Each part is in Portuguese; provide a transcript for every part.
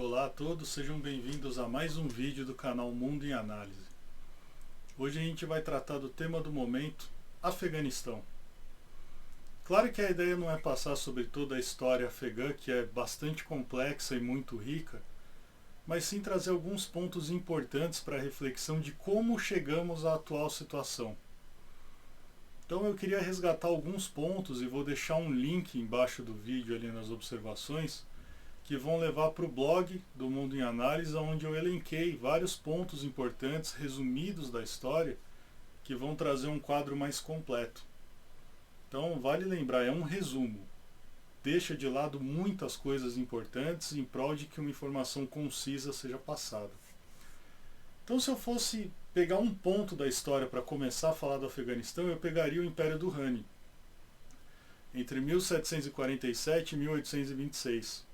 Olá a todos, sejam bem-vindos a mais um vídeo do canal Mundo em Análise. Hoje a gente vai tratar do tema do momento, Afeganistão. Claro que a ideia não é passar sobre toda a história afegã, que é bastante complexa e muito rica, mas sim trazer alguns pontos importantes para a reflexão de como chegamos à atual situação. Então eu queria resgatar alguns pontos e vou deixar um link embaixo do vídeo ali nas observações, que vão levar para o blog do Mundo em Análise, onde eu elenquei vários pontos importantes, resumidos da história, que vão trazer um quadro mais completo. Então vale lembrar, é um resumo. Deixa de lado muitas coisas importantes em prol de que uma informação concisa seja passada. Então, se eu fosse pegar um ponto da história para começar a falar do Afeganistão, eu pegaria o Império do Rani, entre 1747 e 1826.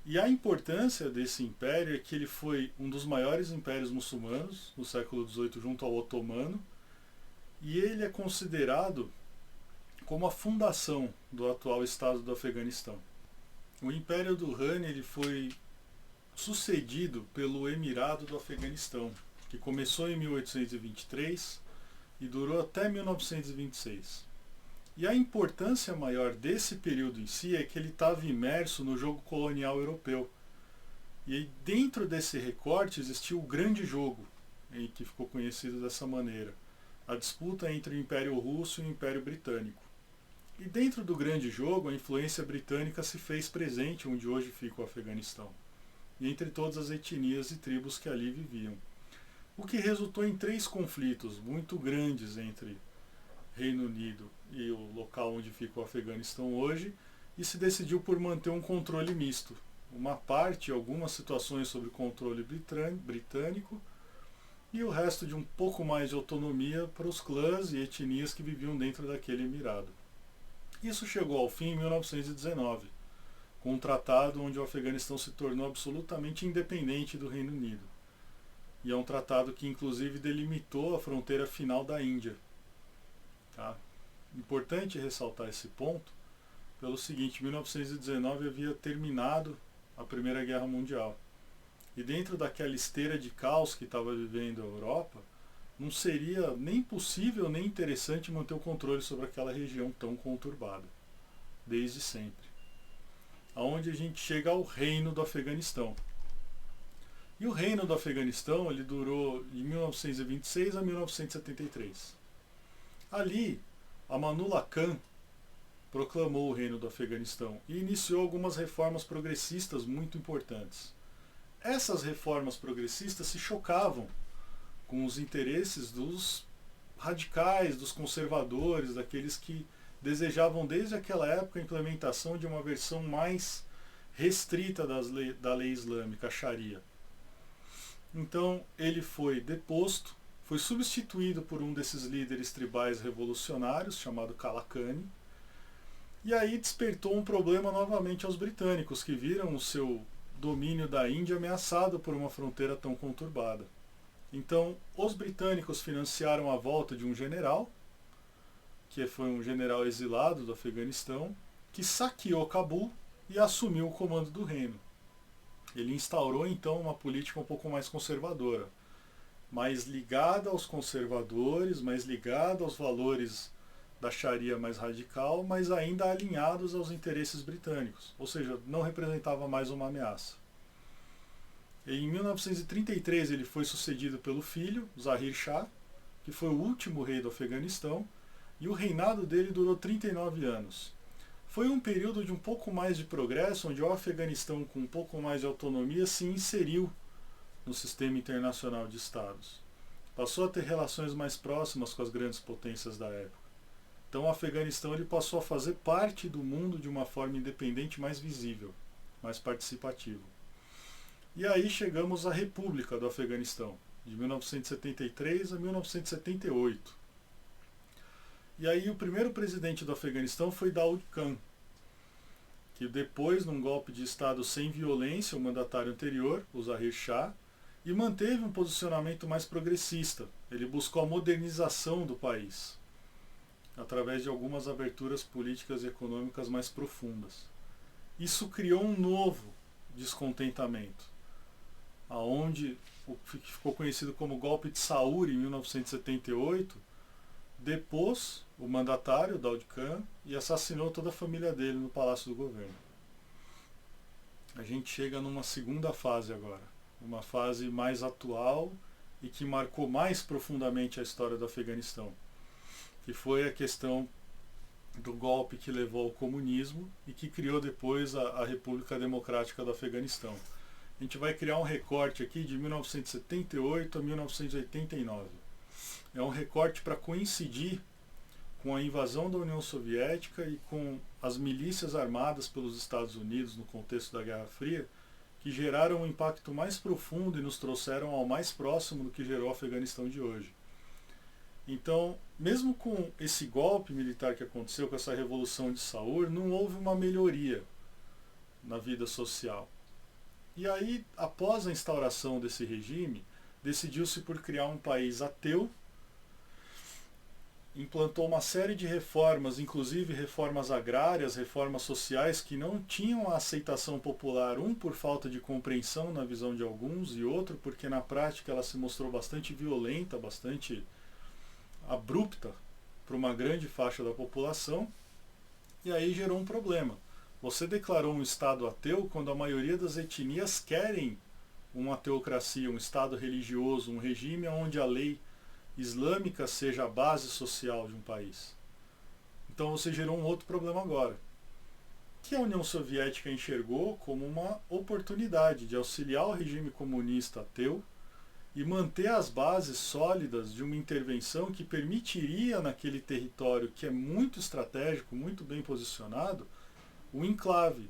E a importância desse império é que ele foi um dos maiores impérios muçulmanos no século XVIII, junto ao otomano, e ele é considerado como a fundação do atual estado do Afeganistão. O Império do Rani ele foi sucedido pelo Emirado do Afeganistão, que começou em 1823 e durou até 1926. E a importância maior desse período em si é que ele estava imerso no jogo colonial europeu. E dentro desse recorte existiu o grande jogo, que ficou conhecido dessa maneira, a disputa entre o Império Russo e o Império Britânico. E dentro do grande jogo, a influência britânica se fez presente onde hoje fica o Afeganistão, e entre todas as etnias e tribos que ali viviam. O que resultou em 3 conflitos muito grandes entre Reino Unido e o local onde fica o Afeganistão hoje, e se decidiu por manter um controle misto. Uma parte, algumas situações sobre controle britânico, e o resto de um pouco mais de autonomia para os clãs e etnias que viviam dentro daquele emirado. Isso chegou ao fim em 1919, com um tratado onde o Afeganistão se tornou absolutamente independente do Reino Unido. E é um tratado que inclusive delimitou a fronteira final da Índia. Tá? Importante ressaltar esse ponto pelo seguinte: em 1919 havia terminado a Primeira Guerra Mundial. E dentro daquela esteira de caos que estava vivendo a Europa, não seria nem possível nem interessante manter o controle sobre aquela região tão conturbada, desde sempre. Aonde a gente chega ao Reino do Afeganistão. E o Reino do Afeganistão ele durou de 1926 a 1973. Ali, Amanullah Khan proclamou o Reino do Afeganistão e iniciou algumas reformas progressistas muito importantes. Essas reformas progressistas se chocavam com os interesses dos radicais, dos conservadores, daqueles que desejavam desde aquela época a implementação de uma versão mais restrita da lei islâmica, a Sharia. Então ele foi deposto, foi substituído por um desses líderes tribais revolucionários, chamado Kalakani, e aí despertou um problema novamente aos britânicos, que viram o seu domínio da Índia ameaçado por uma fronteira tão conturbada. Então, os britânicos financiaram a volta de um general, que foi um general exilado do Afeganistão, que saqueou Cabul e assumiu o comando do reino. Ele instaurou então uma política um pouco mais conservadora, mais ligada aos conservadores, mais ligada aos valores da Sharia mais radical, mas ainda alinhados aos interesses britânicos, ou seja, não representava mais uma ameaça. Em 1933 ele foi sucedido pelo filho, Zahir Shah, que foi o último rei do Afeganistão, e o reinado dele durou 39 anos. Foi um período de um pouco mais de progresso, onde o Afeganistão, com um pouco mais de autonomia, se inseriu no sistema internacional de estados. Passou a ter relações mais próximas com as grandes potências da época. Então o Afeganistão ele passou a fazer parte do mundo de uma forma independente mais visível, mais participativa. E aí chegamos à República do Afeganistão, de 1973 a 1978. E aí o primeiro presidente do Afeganistão foi Daoud Khan, que depois, num golpe de Estado sem violência, o mandatário anterior, o Zahir Shah, e manteve um posicionamento mais progressista. Ele buscou a modernização do país, através de algumas aberturas políticas e econômicas mais profundas. Isso criou um novo descontentamento, aonde o que ficou conhecido como golpe de Saúl em 1978 depôs o mandatário, Daoud Khan, e assassinou toda a família dele no Palácio do Governo. A gente chega numa segunda fase agora, uma fase mais atual e que marcou mais profundamente a história do Afeganistão, que foi a questão do golpe que levou ao comunismo e que criou depois a República Democrática do Afeganistão. A gente vai criar um recorte aqui de 1978 a 1989. É um recorte para coincidir com a invasão da União Soviética e com as milícias armadas pelos Estados Unidos no contexto da Guerra Fria, que geraram um impacto mais profundo e nos trouxeram ao mais próximo do que gerou o Afeganistão de hoje. Então, mesmo com esse golpe militar que aconteceu, com essa revolução de Saúl, não houve uma melhoria na vida social. E aí, após a instauração desse regime, decidiu-se por criar um país ateu, implantou uma série de reformas, inclusive reformas agrárias, reformas sociais, que não tinham a aceitação popular, um por falta de compreensão na visão de alguns, e outro porque na prática ela se mostrou bastante violenta, bastante abrupta para uma grande faixa da população, e aí gerou um problema. Você declarou um Estado ateu quando a maioria das etnias querem uma teocracia, um Estado religioso, um regime onde a lei islâmica seja a base social de um país. Então você gerou um outro problema agora, que a União Soviética enxergou como uma oportunidade de auxiliar o regime comunista ateu e manter as bases sólidas de uma intervenção que permitiria naquele território que é muito estratégico, muito bem posicionado, o enclave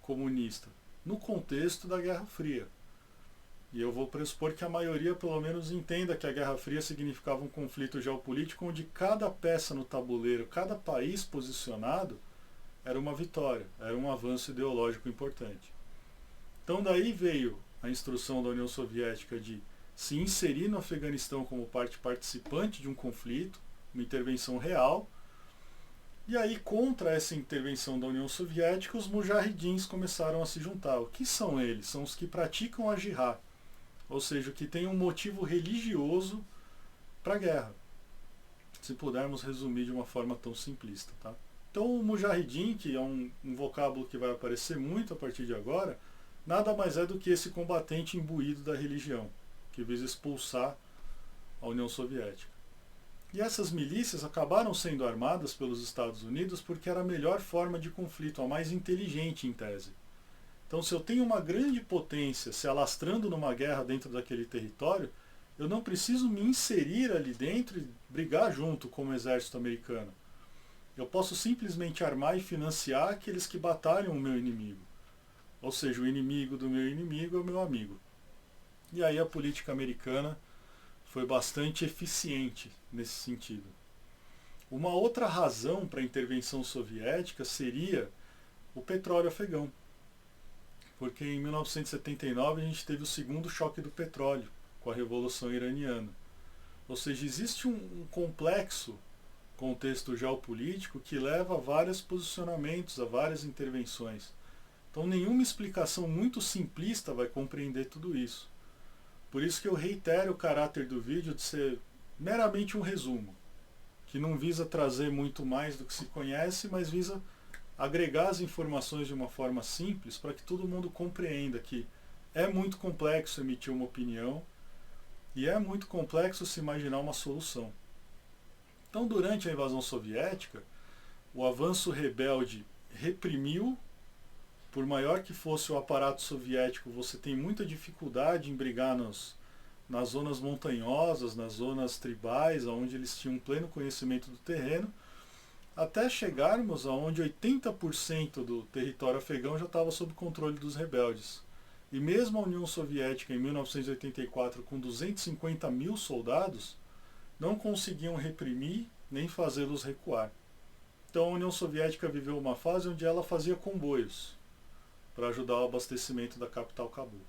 comunista, no contexto da Guerra Fria. E eu vou pressupor que a maioria pelo menos entenda que a Guerra Fria significava um conflito geopolítico onde cada peça no tabuleiro, cada país posicionado, era uma vitória, era um avanço ideológico importante. Então daí veio a instrução da União Soviética de se inserir no Afeganistão como parte participante de um conflito, uma intervenção real. E aí, contra essa intervenção da União Soviética, os mujahidins começaram a se juntar. O que são eles? São os que praticam a jihad, ou seja, o que tem um motivo religioso para a guerra, se pudermos resumir de uma forma tão simplista. Tá? Então o mujahidin, que é um vocábulo que vai aparecer muito a partir de agora, nada mais é do que esse combatente imbuído da religião, que visa expulsar a União Soviética. E essas milícias acabaram sendo armadas pelos Estados Unidos porque era a melhor forma de conflito, a mais inteligente em tese. Então, se eu tenho uma grande potência se alastrando numa guerra dentro daquele território, eu não preciso me inserir ali dentro e brigar junto com o exército americano. Eu posso simplesmente armar e financiar aqueles que batalham o meu inimigo. Ou seja, o inimigo do meu inimigo é o meu amigo. E aí a política americana foi bastante eficiente nesse sentido. Uma outra razão para a intervenção soviética seria o petróleo afegão. Porque em 1979 a gente teve o segundo choque do petróleo com a Revolução Iraniana. Ou seja, existe um complexo contexto geopolítico que leva a vários posicionamentos, a várias intervenções. Então nenhuma explicação muito simplista vai compreender tudo isso. Por isso que eu reitero o caráter do vídeo de ser meramente um resumo, que não visa trazer muito mais do que se conhece, mas visa agregar as informações de uma forma simples para que todo mundo compreenda que é muito complexo emitir uma opinião e é muito complexo se imaginar uma solução. Então, durante a invasão soviética, o avanço rebelde reprimiu. Por maior que fosse o aparato soviético, você tem muita dificuldade em brigar nas zonas montanhosas, nas zonas tribais, onde eles tinham pleno conhecimento do terreno, até chegarmos aonde 80% do território afegão já estava sob controle dos rebeldes. E mesmo a União Soviética, em 1984, com 250 mil soldados, não conseguiam reprimir nem fazê-los recuar. Então a União Soviética viveu uma fase onde ela fazia comboios para ajudar o abastecimento da capital Cabul.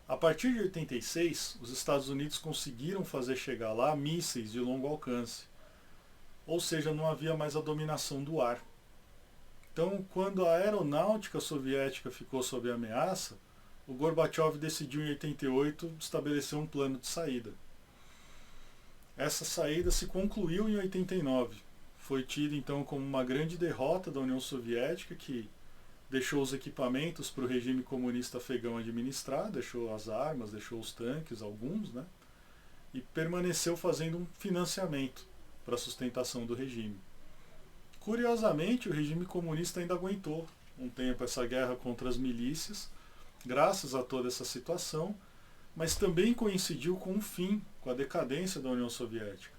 A partir de 86, os Estados Unidos conseguiram fazer chegar lá mísseis de longo alcance. Ou seja, não havia mais a dominação do ar. Então, quando a aeronáutica soviética ficou sob ameaça, o Gorbachev decidiu em 88 estabelecer um plano de saída. Essa saída se concluiu em 89. Foi tida então como uma grande derrota da União Soviética, que deixou os equipamentos para o regime comunista afegão administrar, deixou as armas, deixou os tanques, alguns, né? E permaneceu fazendo um financiamento para a sustentação do regime. Curiosamente, o regime comunista ainda aguentou um tempo essa guerra contra as milícias, graças a toda essa situação, mas também coincidiu com o fim, com a decadência da União Soviética.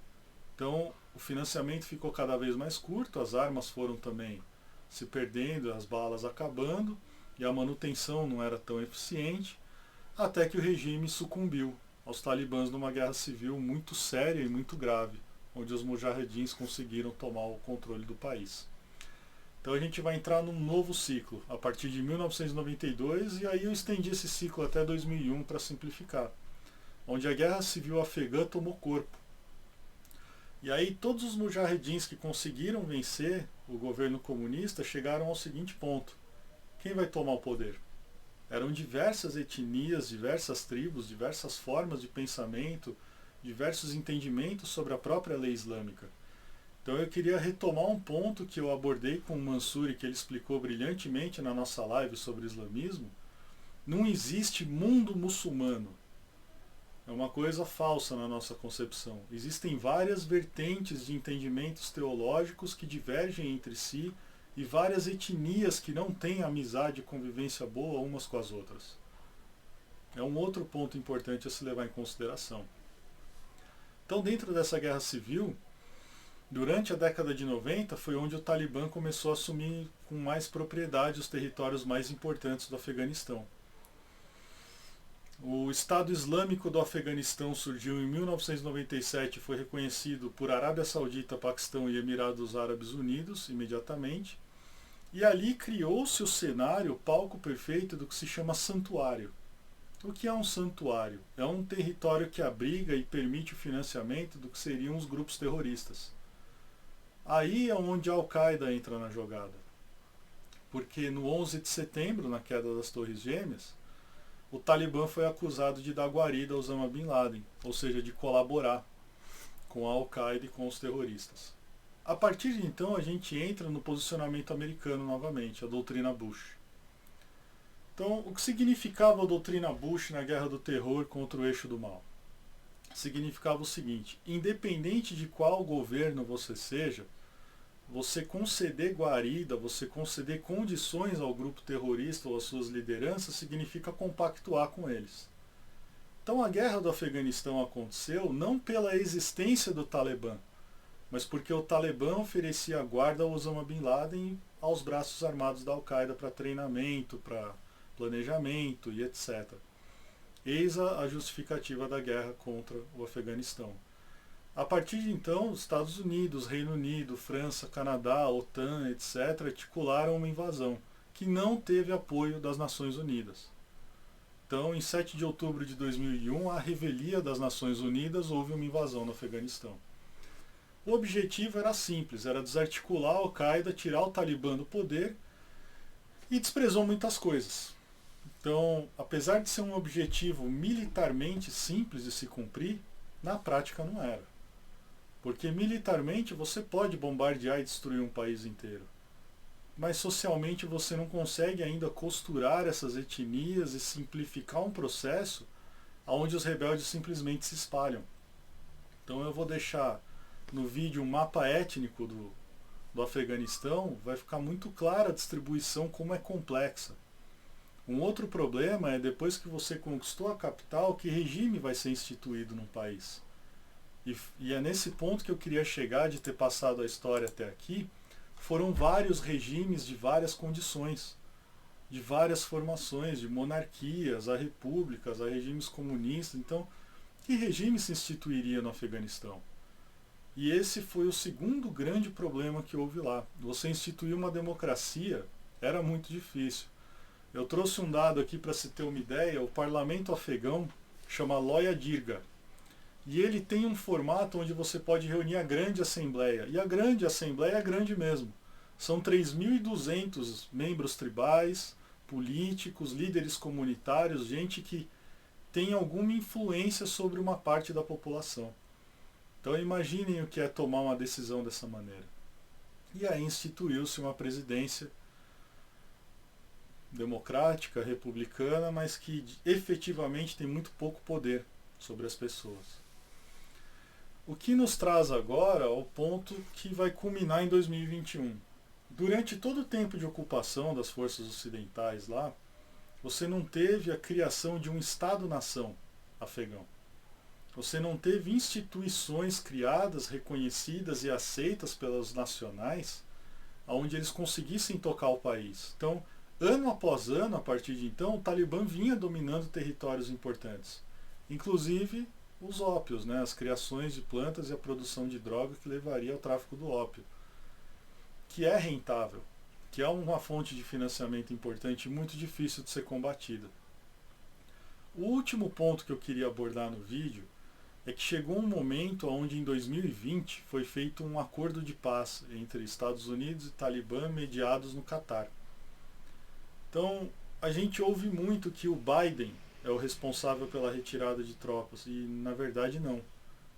Então, o financiamento ficou cada vez mais curto, as armas foram também se perdendo, as balas acabando, e a manutenção não era tão eficiente, até que o regime sucumbiu aos talibãs numa guerra civil muito séria e muito grave, onde os mujahedins conseguiram tomar o controle do país. Então a gente vai entrar num novo ciclo, a partir de 1992, e aí eu estendi esse ciclo até 2001 para simplificar, onde a guerra civil afegã tomou corpo. E aí todos os mujahedins que conseguiram vencer o governo comunista chegaram ao seguinte ponto: quem vai tomar o poder? Eram diversas etnias, diversas tribos, diversas formas de pensamento, diversos entendimentos sobre a própria lei islâmica. Então eu queria retomar um ponto que eu abordei com o Mansur, que ele explicou brilhantemente na nossa live sobre islamismo. Não existe mundo muçulmano. É uma coisa falsa na nossa concepção. Existem várias vertentes de entendimentos teológicos que divergem entre si e várias etnias que não têm amizade e convivência boa umas com as outras. É um outro ponto importante a se levar em consideração. Então, dentro dessa guerra civil, durante a década de 90 foi onde o Talibã começou a assumir com mais propriedade os territórios mais importantes do Afeganistão. O Estado Islâmico do Afeganistão surgiu em 1997 e foi reconhecido por Arábia Saudita, Paquistão e Emirados Árabes Unidos imediatamente. E ali criou-se o cenário, o palco perfeito do que se chama santuário. O que é um santuário? É um território que abriga e permite o financiamento do que seriam os grupos terroristas. Aí é onde a Al-Qaeda entra na jogada. Porque no 11 de setembro, na queda das Torres Gêmeas, o Talibã foi acusado de dar guarida a Osama Bin Laden, ou seja, de colaborar com a Al-Qaeda e com os terroristas. A partir de então, a gente entra no posicionamento americano novamente, a doutrina Bush. Então, o que significava a doutrina Bush na Guerra do Terror contra o Eixo do Mal? Significava o seguinte: independente de qual governo você seja, você conceder guarida, você conceder condições ao grupo terrorista ou às suas lideranças, significa compactuar com eles. Então a guerra do Afeganistão aconteceu não pela existência do Talibã, mas porque o Talibã oferecia guarda ao Osama Bin Laden aos braços armados da Al-Qaeda para treinamento, para planejamento e etc. Eis a justificativa da guerra contra o Afeganistão. A partir de então, os Estados Unidos, Reino Unido, França, Canadá, OTAN, etc., articularam uma invasão que não teve apoio das Nações Unidas. Então, em 7 de outubro de 2001, a revelia das Nações Unidas, houve uma invasão no Afeganistão. O objetivo era simples, era desarticular a Al-Qaeda, tirar o Talibã do poder, e desprezou muitas coisas. Então, apesar de ser um objetivo militarmente simples de se cumprir, na prática não era. Porque militarmente você pode bombardear e destruir um país inteiro. Mas socialmente você não consegue ainda costurar essas etnias e simplificar um processo onde os rebeldes simplesmente se espalham. Então eu vou deixar no vídeo um mapa étnico do Afeganistão, vai ficar muito clara a distribuição, como é complexa. Um outro problema é, depois que você conquistou a capital, que regime vai ser instituído no país. E é nesse ponto que eu queria chegar, de ter passado a história até aqui. Foram vários regimes de várias condições, de várias formações, de monarquias, a repúblicas, a regimes comunistas. Então, que regime se instituiria no Afeganistão? E esse foi o segundo grande problema que houve lá. Você instituir uma democracia era muito difícil. Eu trouxe um dado aqui para se ter uma ideia. O parlamento afegão chama Loya Jirga. E ele tem um formato onde você pode reunir a grande assembleia. E a grande assembleia é grande mesmo. São 3.200 membros tribais, políticos, líderes comunitários, gente que tem alguma influência sobre uma parte da população. Então imaginem o que é tomar uma decisão dessa maneira. E aí instituiu-se uma presidência democrática, republicana, mas que efetivamente tem muito pouco poder sobre as pessoas. O que nos traz agora ao ponto que vai culminar em 2021. Durante todo o tempo de ocupação das forças ocidentais lá, você não teve a criação de um Estado-nação afegão. Você não teve instituições criadas, reconhecidas e aceitas pelos nacionais, onde eles conseguissem tocar o país. Então, ano após ano, a partir de então, o Talibã vinha dominando territórios importantes, inclusive os ópios, né, as criações de plantas e a produção de droga que levaria ao tráfico do ópio, que é rentável, que é uma fonte de financiamento importante e muito difícil de ser combatida. O último ponto que eu queria abordar no vídeo é que chegou um momento onde em 2020 foi feito um acordo de paz entre Estados Unidos e Talibã mediados no Catar. Então, a gente ouve muito que o Biden é o responsável pela retirada de tropas, e na verdade não.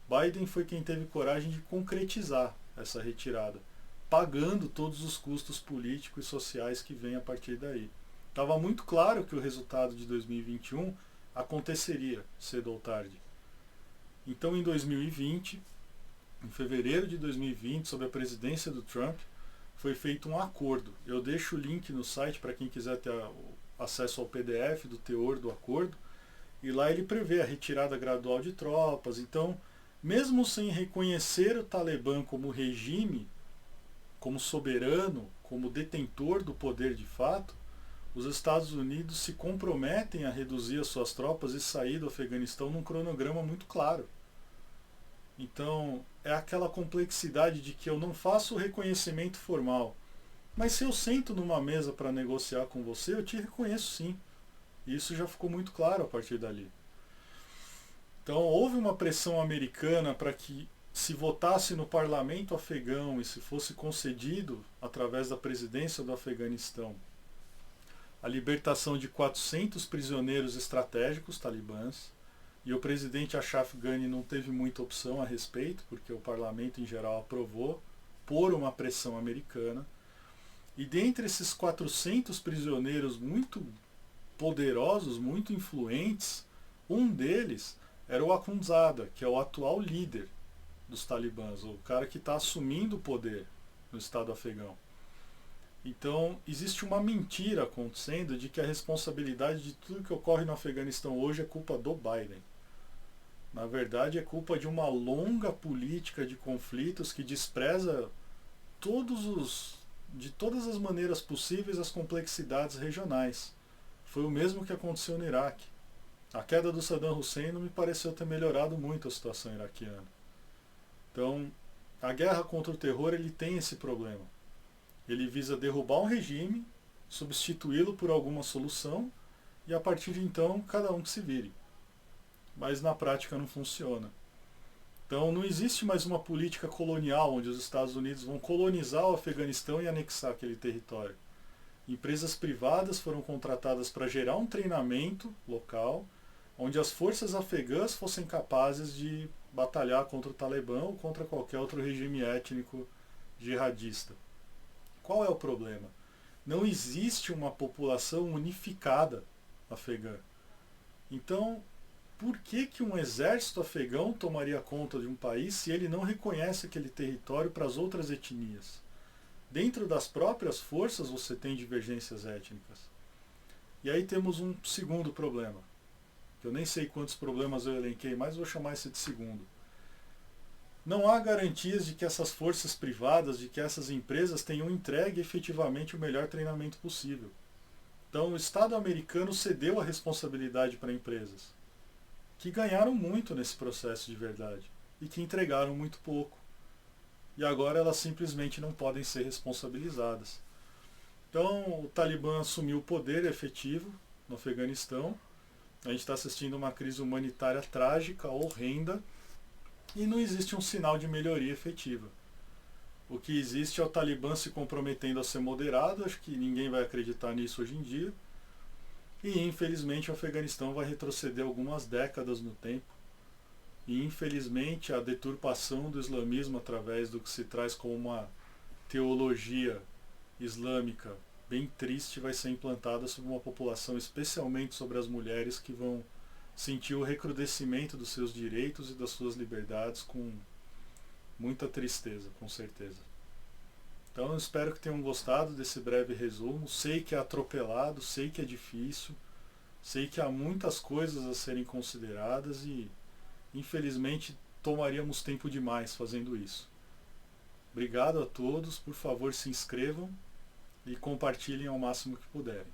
Biden foi quem teve coragem de concretizar essa retirada, pagando todos os custos políticos e sociais que vêm a partir daí. Estava muito claro que o resultado de 2021 aconteceria cedo ou tarde. Então, em 2020, em fevereiro de 2020, sob a presidência do Trump, foi feito um acordo. Eu deixo o link no site para quem quiser ter acesso ao PDF do teor do acordo. E lá ele prevê a retirada gradual de tropas. Então, mesmo sem reconhecer o Talibã como regime, como soberano, como detentor do poder de fato, os Estados Unidos se comprometem a reduzir as suas tropas e sair do Afeganistão num cronograma muito claro. Então, é aquela complexidade de que eu não faço o reconhecimento formal, mas se eu sento numa mesa para negociar com você, eu te reconheço sim. E isso já ficou muito claro a partir dali. Então, houve uma pressão americana para que se votasse no parlamento afegão e se fosse concedido, através da presidência do Afeganistão, a libertação de 400 prisioneiros estratégicos talibãs, e o presidente Ashraf Ghani não teve muita opção a respeito, porque o parlamento em geral aprovou, por uma pressão americana. E dentre esses 400 prisioneiros muito poderosos, muito influentes, um deles era o Akhundzada, que é o atual líder dos talibãs, o cara que está assumindo o poder no Estado afegão. Então, existe uma mentira acontecendo de que a responsabilidade de tudo que ocorre no Afeganistão hoje é culpa do Biden. Na verdade, é culpa de uma longa política de conflitos que despreza de todas as maneiras possíveis as complexidades regionais. Foi o mesmo que aconteceu no Iraque. A queda do Saddam Hussein não me pareceu ter melhorado muito a situação iraquiana. Então, a guerra contra o terror ele tem esse problema. Ele visa derrubar um regime, substituí-lo por alguma solução, e a partir de então, cada um que se vire. Mas na prática não funciona. Então não existe mais uma política colonial onde os Estados Unidos vão colonizar o Afeganistão e anexar aquele território. Empresas privadas foram contratadas para gerar um treinamento local, onde as forças afegãs fossem capazes de batalhar contra o Talibã ou contra qualquer outro regime étnico jihadista. Qual é o problema? Não existe uma população unificada afegã. Então, por que um exército afegão tomaria conta de um país se ele não reconhece aquele território para as outras etnias? Dentro das próprias forças você tem divergências étnicas. E aí temos um segundo problema, que eu nem sei quantos problemas eu elenquei, mas vou chamar esse de segundo. Não há garantias de que essas forças privadas, de que essas empresas tenham entregue efetivamente o melhor treinamento possível. Então o Estado americano cedeu a responsabilidade para empresas, que ganharam muito nesse processo de verdade, e que entregaram muito pouco. E agora elas simplesmente não podem ser responsabilizadas. Então o Talibã assumiu o poder efetivo no Afeganistão. A gente está assistindo uma crise humanitária trágica, horrenda, e não existe um sinal de melhoria efetiva. O que existe é o Talibã se comprometendo a ser moderado, acho que ninguém vai acreditar nisso hoje em dia. E infelizmente o Afeganistão vai retroceder algumas décadas no tempo. E infelizmente a deturpação do islamismo através do que se traz como uma teologia islâmica bem triste vai ser implantada sobre uma população, especialmente sobre as mulheres, que vão sentir o recrudescimento dos seus direitos e das suas liberdades com muita tristeza, com certeza. Então eu espero que tenham gostado desse breve resumo. Sei que é atropelado, sei que é difícil, sei que há muitas coisas a serem consideradas e infelizmente tomaríamos tempo demais fazendo isso. Obrigado a todos, por favor se inscrevam e compartilhem ao máximo que puderem.